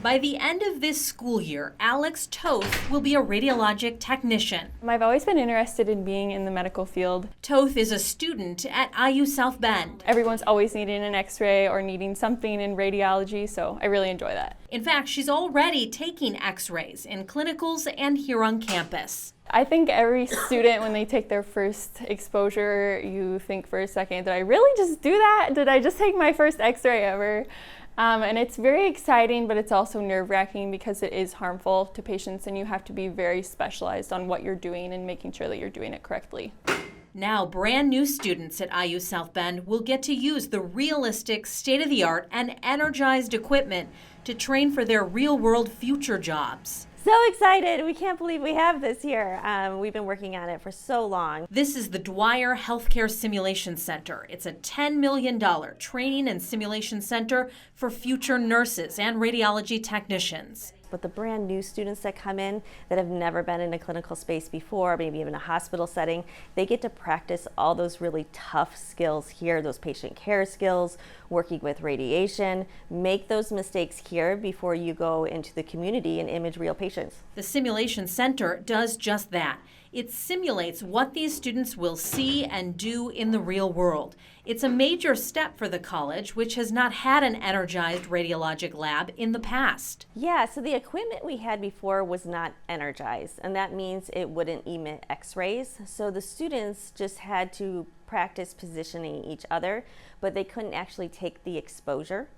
By the end of this school year, Alex Toth will be a radiologic technician. I've always been interested in being in the medical field. Toth is a student at IU South Bend. Everyone's always needing an x-ray or needing something in radiology, so I really enjoy that. In fact, she's already taking x-rays in clinicals and here on campus. I think every student, when they take their first exposure, you think for a second, did I really just do that? Did I just take my first x-ray ever? And it's very exciting, but it's also nerve-wracking because it is harmful to patients and you have to be very specialized on what you're doing and making sure that you're doing it correctly. Now, brand new students at IU South Bend will get to use the realistic, state-of-the-art and energized equipment to train for their real-world future jobs. So excited. We can't believe we have this here. We've been working on it for so long. This is the Dwyer Healthcare Simulation Center. It's a $10 million training and simulation center for future nurses and radiology technicians. But the brand new students that come in that have never been in a clinical space before, maybe even a hospital setting, they get to practice all those really tough skills here, those patient care skills, working with radiation. Make those mistakes here before you go into the community and image real patients. The Simulation Center does just that. It simulates what these students will see and do in the real world. It's a major step for the college, which has not had an energized radiologic lab in the past. Yeah, so the equipment we had before was not energized, and that means it wouldn't emit x-rays. So the students just had to practice positioning each other, but they couldn't actually take the exposure.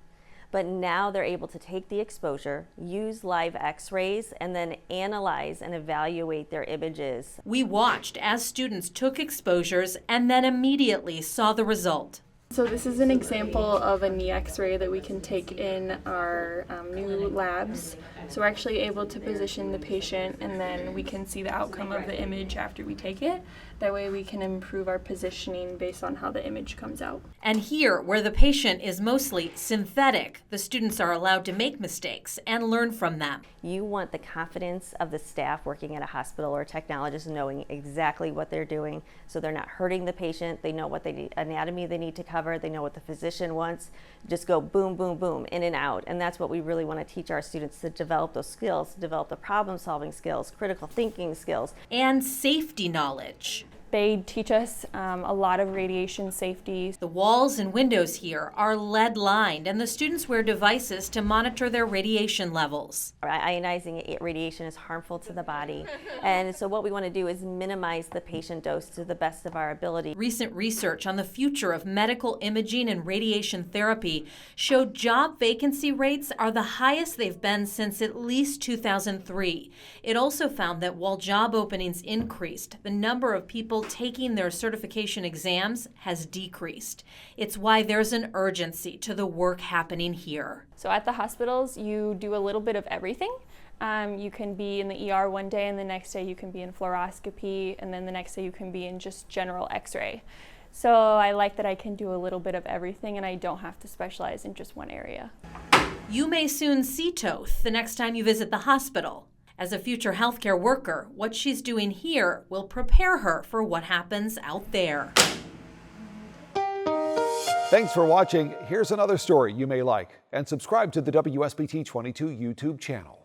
But now they're able to take the exposure, use live x-rays, and then analyze and evaluate their images. We watched as students took exposures and then immediately saw the result. So this is an example of a knee x-ray that we can take in our new labs. So we're actually able to position the patient and then we can see the outcome of the image after we take it. That way we can improve our positioning based on how the image comes out. And here, where the patient is mostly synthetic, the students are allowed to make mistakes and learn from them. You want the confidence of the staff working at a hospital or a technologist knowing exactly what they're doing so they're not hurting the patient. They know what they need, anatomy they need to cover, they know what the physician wants. Just go boom, boom, boom, in and out. And that's what we really want to teach our students, to develop those skills, to develop the problem-solving skills, critical thinking skills. And safety knowledge. They teach us a lot of radiation safety. The walls and windows here are lead lined, and the students wear devices to monitor their radiation levels. Ionizing radiation is harmful to the body, and so what we want to do is minimize the patient dose to the best of our ability. Recent research on the future of medical imaging and radiation therapy showed job vacancy rates are the highest they've been since at least 2003. It also found that while job openings increased, the number of people taking their certification exams has decreased. It's why there's an urgency to the work happening here. So at the hospitals, you do a little bit of everything. You can be in the ER one day and the next day you can be in fluoroscopy and then the next day you can be in just general x-ray. So I like that I can do a little bit of everything and I don't have to specialize in just one area. You may soon see Toth the next time you visit the hospital. As a future healthcare worker, what she's doing here will prepare her for what happens out there. Thanks for watching. Here's another story you may like, and subscribe to the WSBT 22 YouTube channel.